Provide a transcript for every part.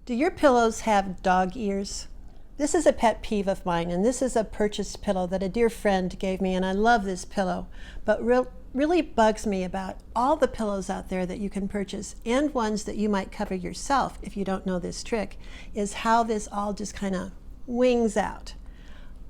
Do your pillows have dog ears? This is a pet peeve of mine, and this is a purchased pillow that a dear friend gave me, and I love this pillow. But really bugs me about all the pillows out there that you can purchase, and ones that you might cover yourself if you don't know this trick, is how this all just kind of wings out.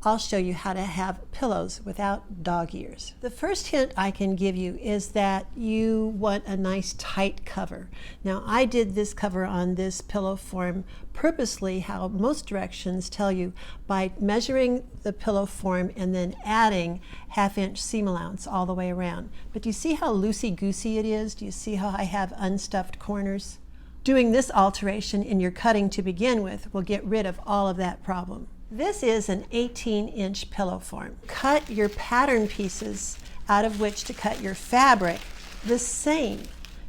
I'll show you how to have pillows without dog ears. The first hint I can give you is that you want a nice tight cover. Now, I did this cover on this pillow form purposely how most directions tell you, by measuring the pillow form and then adding 1/2 inch seam allowance all the way around. But do you see how loosey-goosey it is? Do you see how I have unstuffed corners? Doing this alteration in your cutting to begin with will get rid of all of that problem. This is an 18-inch pillow form. Cut your pattern pieces out of which to cut your fabric the same.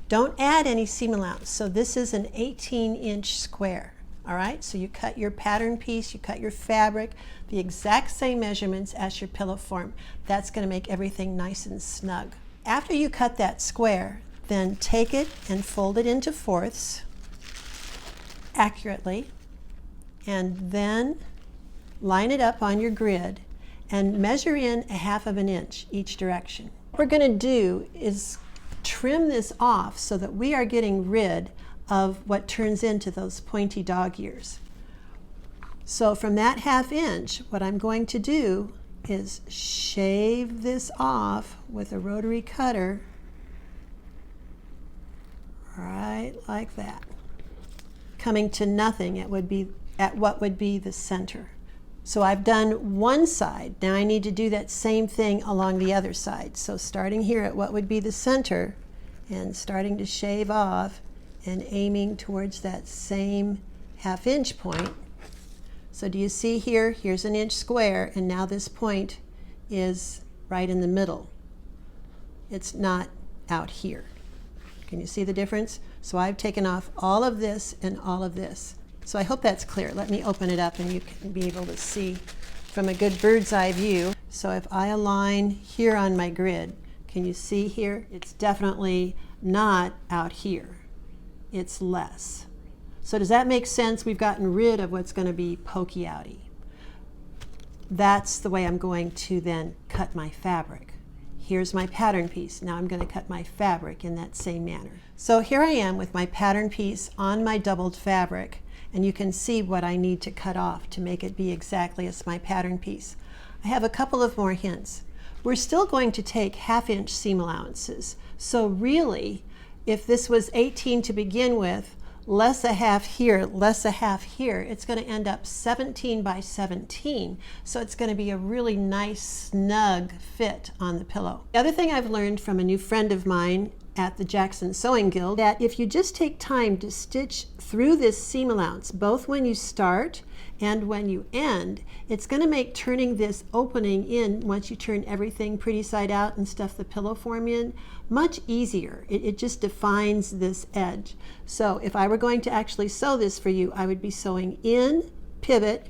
Don't add any seam allowance. So this is an 18-inch square. All right, so you cut your pattern piece, you cut your fabric, the exact same measurements as your pillow form. That's going to make everything nice and snug. After you cut that square, then take it and fold it into fourths accurately, and then line it up on your grid and measure in 1/2 inch each direction. What we're going to do is trim this off so that we are getting rid of what turns into those pointy dog ears. So from that 1/2 inch, what I'm going to do is shave this off with a rotary cutter, right like that, coming to nothing at what would be the center. So I've done one side. Now I need to do that same thing along the other side. So starting here at what would be the center and starting to shave off and aiming towards that same 1/2 inch point. So do you see here? Here's an inch square, and now this point is right in the middle. It's not out here. Can you see the difference? So I've taken off all of this and all of this. So I hope that's clear. Let me open it up and you can be able to see from a good bird's eye view. So if I align here on my grid, can you see here? It's definitely not out here. It's less. So does that make sense? We've gotten rid of what's going to be pokey outy. That's the way I'm going to then cut my fabric. Here's my pattern piece. Now I'm going to cut my fabric in that same manner. So here I am with my pattern piece on my doubled fabric, and you can see what I need to cut off to make it be exactly as my pattern piece. I have a couple of more hints. We're still going to take 1/2 inch seam allowances. So really, if this was 18 to begin with, less a half here, less a half here, it's going to end up 17 by 17. So it's going to be a really nice, snug fit on the pillow. The other thing I've learned from a new friend of mine at the Jackson Sewing Guild, that if you just take time to stitch through this seam allowance, both when you start and when you end, it's going to make turning this opening in, once you turn everything pretty side out and stuff the pillow form in, much easier. It just defines this edge. So if I were going to actually sew this for you, I would be sewing in, pivot,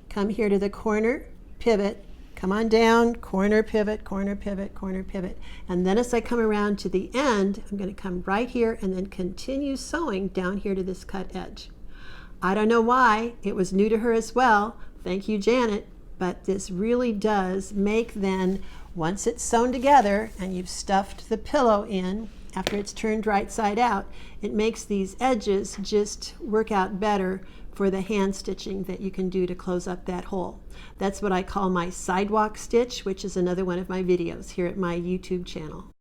come here to the corner, pivot, come on down, corner, pivot, corner, pivot, corner, pivot. And then as I come around to the end, I'm going to come right here and then continue sewing down here to this cut edge. I don't know why. It was new to her as well. Thank you, Janet. But this really does make then, once it's sewn together and you've stuffed the pillow in, after it's turned right side out, it makes these edges just work out better for the hand stitching that you can do to close up that hole. That's what I call my sidewalk stitch, which is another one of my videos here at my YouTube channel.